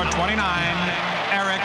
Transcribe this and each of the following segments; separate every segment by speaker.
Speaker 1: number 29, Eric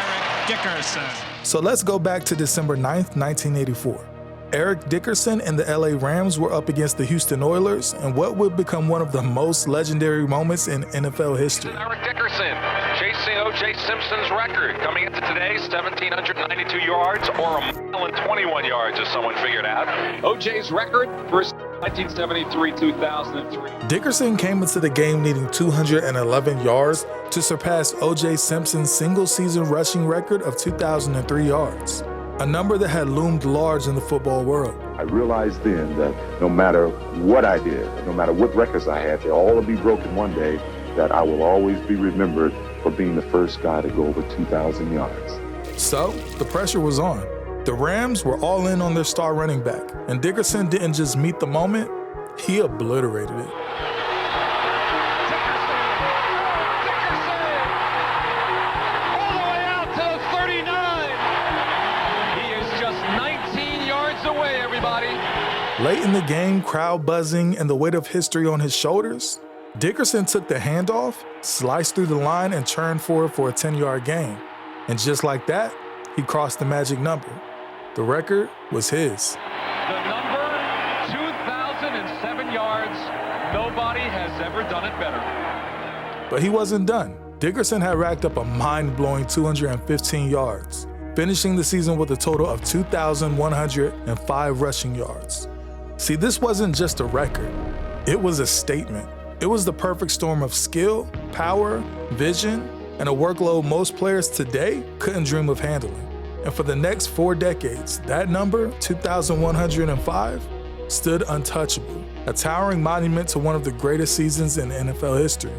Speaker 1: Dickerson.
Speaker 2: So let's go back to December 9th, 1984. Eric Dickerson and the LA Rams were up against the Houston Oilers in what would become one of the most legendary moments in NFL history.
Speaker 3: Eric Dickerson chasing O.J. Simpson's record, coming into today 1,792 yards or 1,021 yards, as someone figured out. O.J.'s record for 1973-2003.
Speaker 2: Dickerson came into the game needing 211 yards to surpass O.J. Simpson's single-season rushing record of 2,003 yards. A number that had loomed large in the football world.
Speaker 4: I realized then that no matter what I did, no matter what records I had, they'll all be broken one day, that I will always be remembered for being the first guy to go over 2,000 yards.
Speaker 2: So, the pressure was on. The Rams were all in on their star running back, and Dickerson didn't just meet the moment, he obliterated it. Late in the game, crowd buzzing and the weight of history on his shoulders, Dickerson took the handoff, sliced through the line, and churned forward for a 10-yard gain. And just like that, he crossed the magic number. The record was his.
Speaker 3: The number 2,007 yards. Nobody has ever done it better.
Speaker 2: But he wasn't done. Dickerson had racked up a mind-blowing 215 yards, finishing the season with a total of 2,105 rushing yards. See, this wasn't just a record. It was a statement. It was the perfect storm of skill, power, vision, and a workload most players today couldn't dream of handling. And for the next 4 decades, that number, 2,105, stood untouchable, a towering monument to one of the greatest seasons in NFL history.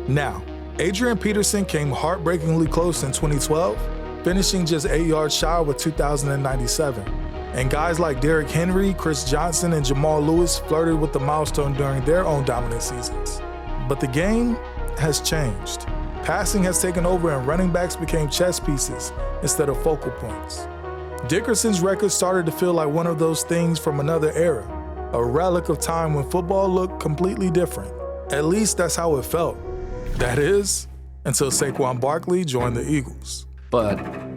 Speaker 2: Now, Adrian Peterson came heartbreakingly close in 2012, finishing just 8 yards shy with 2,097. And guys like Derrick Henry, Chris Johnson, and Jamal Lewis flirted with the milestone during their own dominant seasons. But the game has changed. Passing has taken over and running backs became chess pieces instead of focal points. Dickerson's record started to feel like one of those things from another era, a relic of time when football looked completely different. At least that's how it felt. That is, until Saquon Barkley joined the Eagles.
Speaker 5: But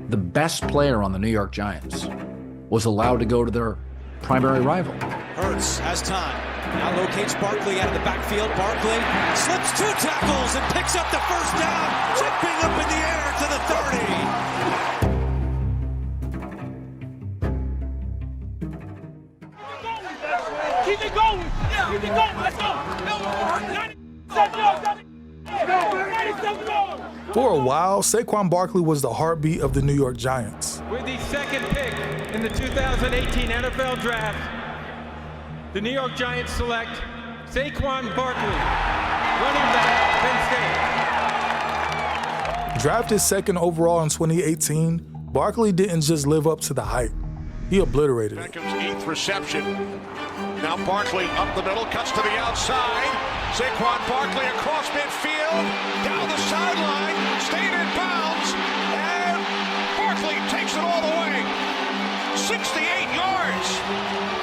Speaker 5: the best player on the New York Giants was allowed to go to their primary rival.
Speaker 6: Hurts has time. Now locates Barkley out of the backfield. Barkley slips 2 tackles and picks up the first down, jumping up in the air to the
Speaker 7: 30. Keep it going. Keep it going. Let's go. 97 yards.
Speaker 2: For a while, Saquon Barkley was the heartbeat of the New York Giants.
Speaker 8: With the second pick in the 2018 NFL Draft, the New York Giants select Saquon Barkley, running back, Penn State.
Speaker 2: Drafted second overall in 2018, Barkley didn't just live up to the hype. He obliterated it.
Speaker 9: Beckham's 8th reception. Now Barkley up the middle, cuts to the outside. Saquon Barkley across midfield, down the sideline, stayed in bounds, and Barkley takes it all the way. 68 yards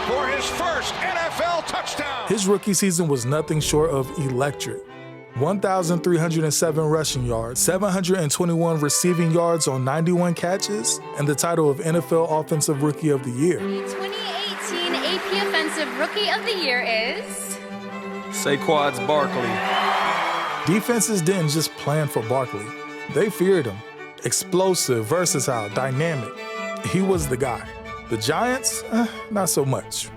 Speaker 9: for his first NFL touchdown.
Speaker 2: His rookie season was nothing short of electric. 1,307 rushing yards, 721 receiving yards on 91 catches, and the title of NFL Offensive Rookie of the Year.
Speaker 10: The 2018 AP Offensive Rookie of the Year is
Speaker 11: Saquon Barkley.
Speaker 2: Defenses didn't just plan for Barkley. They feared him. Explosive, versatile, dynamic. He was the guy. The Giants, not so much.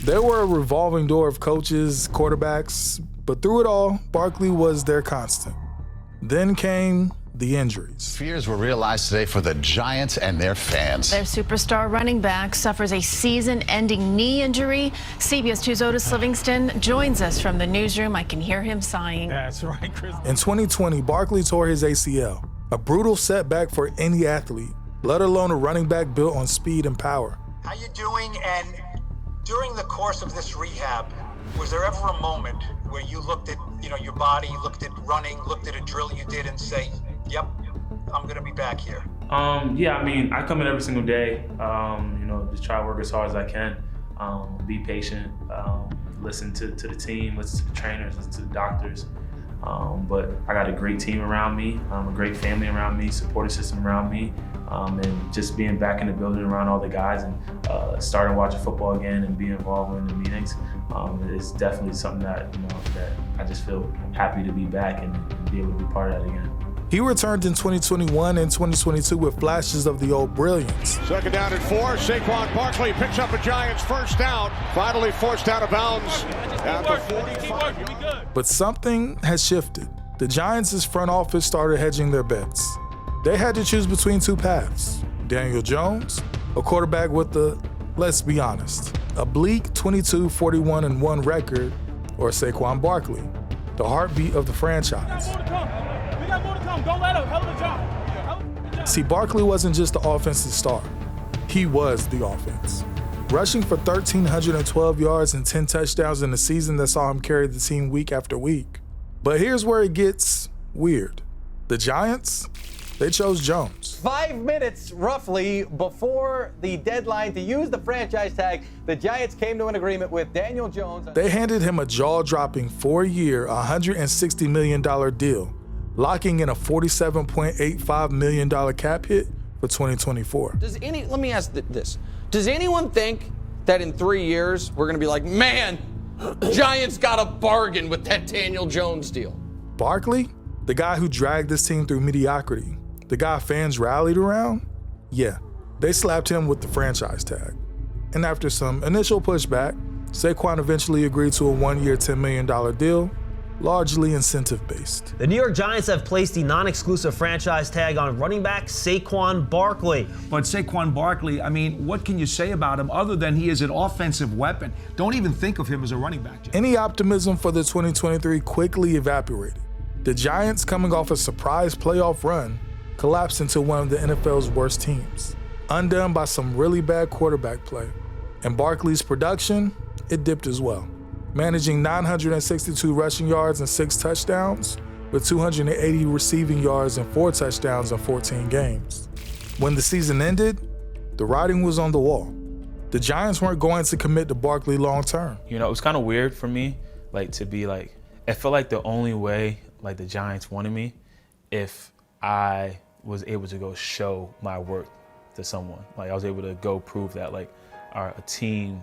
Speaker 2: There were a revolving door of coaches, quarterbacks, but through it all, Barkley was their constant. Then came the injuries.
Speaker 12: Fears were realized today for the Giants and their fans.
Speaker 13: Their superstar running back suffers a season-ending knee injury. CBS 2's Otis Livingston joins us from the newsroom. I can hear him sighing.
Speaker 2: That's right, Chris. In 2020, Barkley tore his ACL, a brutal setback for any athlete, let alone a running back built on speed and power.
Speaker 14: How you doing? And during the course of this rehab, was there ever a moment where you looked at, your body, looked at running, looked at a drill you did and say, yep, I'm going to be back here?
Speaker 15: Yeah, I come in every single day, just try to work as hard as I can, be patient, listen to the team, listen to the trainers, listen to the doctors, But I got a great team around me, a great family around me, supportive system around me, and just being back in the building around all the guys and starting watching football again and being involved in the meetings is definitely something that that I just feel happy to be back and be able to be part of that again.
Speaker 2: He returned in 2021 and 2022 with flashes of the old brilliance.
Speaker 9: Second down and 4. Saquon Barkley picks up a Giants first down. Finally forced out of bounds at the 45.
Speaker 2: But something has shifted. The Giants' front office started hedging their bets. They had to choose between two paths. Daniel Jones, a quarterback with the, let's be honest, a bleak 22-41-1 record, or Saquon Barkley, the heartbeat of the franchise.
Speaker 7: Don't let him. Hell of a job.
Speaker 2: See, Barkley wasn't just the offensive star. He was the offense. Rushing for 1,312 yards and 10 touchdowns in a season that saw him carry the team week after week. But here's where it gets weird. The Giants, they chose Jones.
Speaker 16: 5 minutes, roughly, before the deadline to use the franchise tag, the Giants came to an agreement with Daniel Jones.
Speaker 2: They handed him a jaw-dropping 4-year, $160 million deal, locking in a $47.85 million cap hit for 2024.
Speaker 17: Let me ask this. Does anyone think that in 3 years we're going to be like, man, Giants got a bargain with that Daniel Jones deal?
Speaker 2: Barkley, the guy who dragged this team through mediocrity, the guy fans rallied around, yeah, they slapped him with the franchise tag. And after some initial pushback, Saquon eventually agreed to a 1-year, $10 million deal, largely incentive-based.
Speaker 18: The New York Giants have placed the non-exclusive franchise tag on running back Saquon Barkley.
Speaker 19: But Saquon Barkley, I mean, what can you say about him other than he is an offensive weapon? Don't even think of him as a running back.
Speaker 2: Any optimism for the 2023 quickly evaporated. The Giants, coming off a surprise playoff run, collapsed into one of the NFL's worst teams, undone by some really bad quarterback play. And Barkley's production, it dipped as well, managing 962 rushing yards and 6 touchdowns, with 280 receiving yards and 4 touchdowns in 14 games. When the season ended, the writing was on the wall. The Giants weren't going to commit to Barkley long term.
Speaker 15: It was kind of weird for me, to be I felt like the only way, the Giants wanted me, if I was able to go show my worth to someone. I was able to go prove that, a team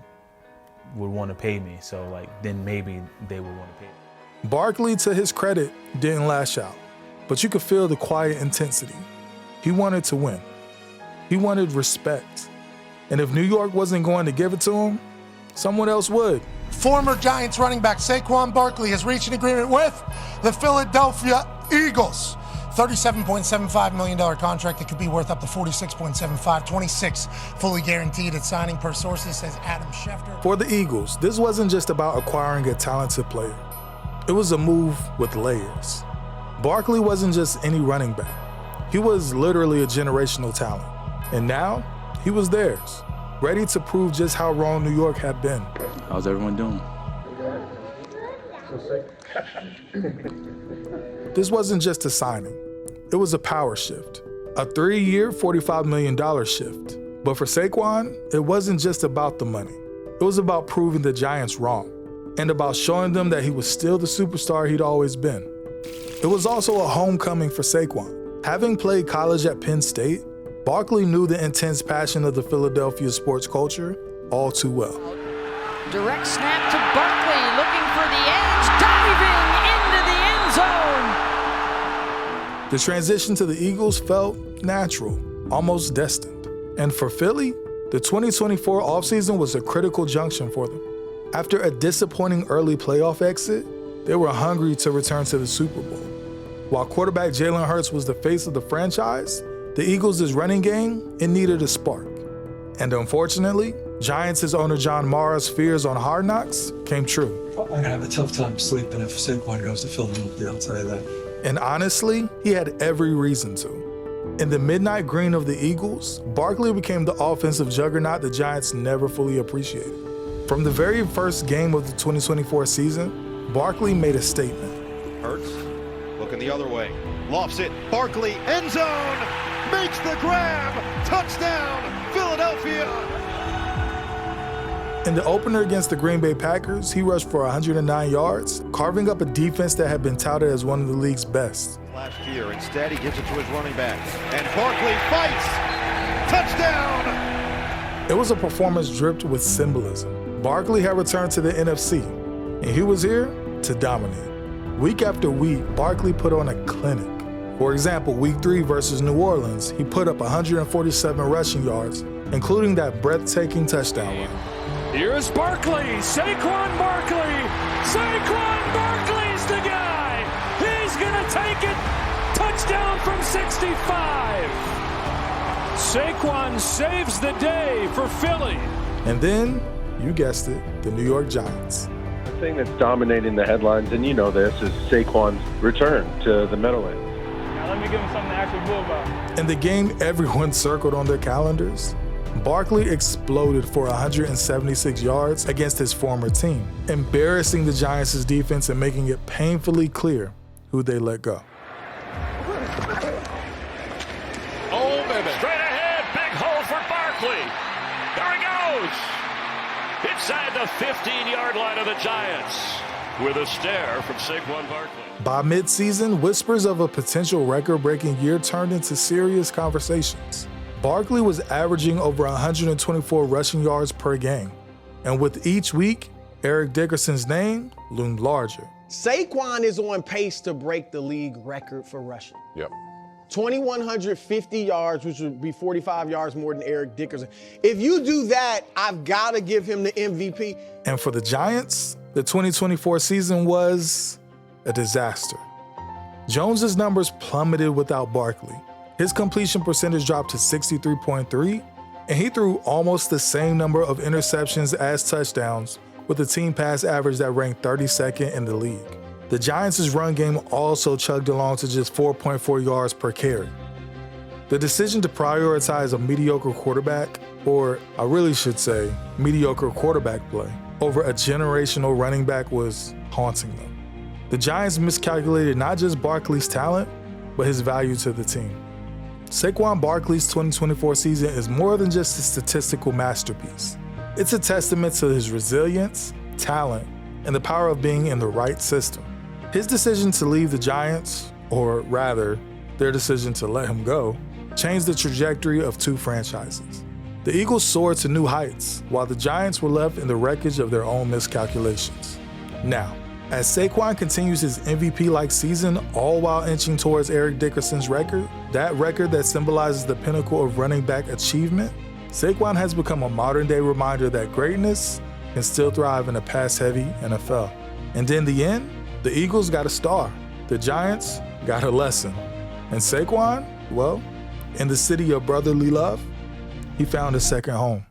Speaker 15: would want to pay me, so then maybe they would want to pay me.
Speaker 2: Barkley, to his credit, didn't lash out, but you could feel the quiet intensity. He wanted to win. He wanted respect. And if New York wasn't going to give it to him, someone else would.
Speaker 20: Former Giants running back Saquon Barkley has reached an agreement with the Philadelphia Eagles. $37.75 million contract that could be worth up to $46.75, 26 fully guaranteed at signing per sources, says Adam Schefter.
Speaker 2: For the Eagles, this wasn't just about acquiring a talented player. It was a move with layers. Barkley wasn't just any running back. He was literally a generational talent. And now, he was theirs, ready to prove just how wrong New York had been.
Speaker 15: How's everyone doing?
Speaker 2: This wasn't just a signing. It was a power shift. A 3-year, $45 million shift. But for Saquon, it wasn't just about the money. It was about proving the Giants wrong and about showing them that he was still the superstar he'd always been. It was also a homecoming for Saquon. Having played college at Penn State, Barkley knew the intense passion of the Philadelphia sports culture all too well.
Speaker 21: Direct snap to Barkley, looking for the edge, diving into the end zone.
Speaker 2: The transition to the Eagles felt natural, almost destined. And for Philly, the 2024 offseason was a critical junction for them. After a disappointing early playoff exit, they were hungry to return to the Super Bowl. While quarterback Jalen Hurts was the face of the franchise, the Eagles' running game, it needed a spark. And unfortunately, Giants' owner John Mara's fears on Hard Knocks came true.
Speaker 22: I'm going to have a tough time sleeping if Saquon goes to Philadelphia, I'll tell you that.
Speaker 2: And honestly, he had every reason to. In the midnight green of the Eagles, Barkley became the offensive juggernaut the Giants never fully appreciated. From the very first game of the 2024 season, Barkley made a statement.
Speaker 9: Hurts, looking the other way, lofts it, Barkley, end zone, makes the grab, touchdown, Philadelphia.
Speaker 2: In the opener against the Green Bay Packers, he rushed for 109 yards, carving up a defense that had been touted as one of the league's best.
Speaker 1: Last year, instead, he gives it to his running back. And Barkley fights! Touchdown!
Speaker 2: It was a performance dripped with symbolism. Barkley had returned to the NFC, and he was here to dominate. Week after week, Barkley put on a clinic. For example, Week 3 versus New Orleans, he put up 147 rushing yards, including that breathtaking touchdown run.
Speaker 7: Here's Barkley, Saquon Barkley. Saquon Barkley's the guy. He's going to take it. Touchdown from 65. Saquon saves the day for Philly.
Speaker 2: And then, you guessed it, the New York Giants.
Speaker 4: The thing that's dominating the headlines, and you know this, is Saquon's return to the Meadowlands.
Speaker 7: Now let me give him something to actually move about.
Speaker 2: In the game everyone circled on their calendars, Barkley exploded for 176 yards against his former team, embarrassing the Giants' defense and making it painfully clear who they let go.
Speaker 3: Oh, baby. Straight ahead, big hole for Barkley. There he goes. Inside the 15-yard line of the Giants with a stare from Saquon Barkley.
Speaker 2: By midseason, whispers of a potential record-breaking year turned into serious conversations. Barkley was averaging over 124 rushing yards per game, and with each week, Eric Dickerson's name loomed larger.
Speaker 23: Saquon is on pace to break the league record for rushing.
Speaker 12: Yep.
Speaker 23: 2,150 yards, which would be 45 yards more than Eric Dickerson. If you do that, I've got to give him the MVP.
Speaker 2: And for the Giants, the 2024 season was a disaster. Jones's numbers plummeted without Barkley. His completion percentage dropped to 63.3, and he threw almost the same number of interceptions as touchdowns, with a team pass average that ranked 32nd in the league. The Giants' run game also chugged along to just 4.4 yards per carry. The decision to prioritize a mediocre quarterback, or I really should say mediocre quarterback play, over a generational running back was haunting them. The Giants miscalculated not just Barkley's talent, but his value to the team. Saquon Barkley's 2024 season is more than just a statistical masterpiece. It's a testament to his resilience, talent, and the power of being in the right system. His decision to leave the Giants, or rather, their decision to let him go, changed the trajectory of two franchises. The Eagles soared to new heights, while the Giants were left in the wreckage of their own miscalculations. Now, as Saquon continues his MVP-like season, all while inching towards Eric Dickerson's record, that record that symbolizes the pinnacle of running back achievement, Saquon has become a modern-day reminder that greatness can still thrive in a pass-heavy NFL. And in the end, the Eagles got a star, the Giants got a lesson, and Saquon, well, in the city of brotherly love, he found a second home.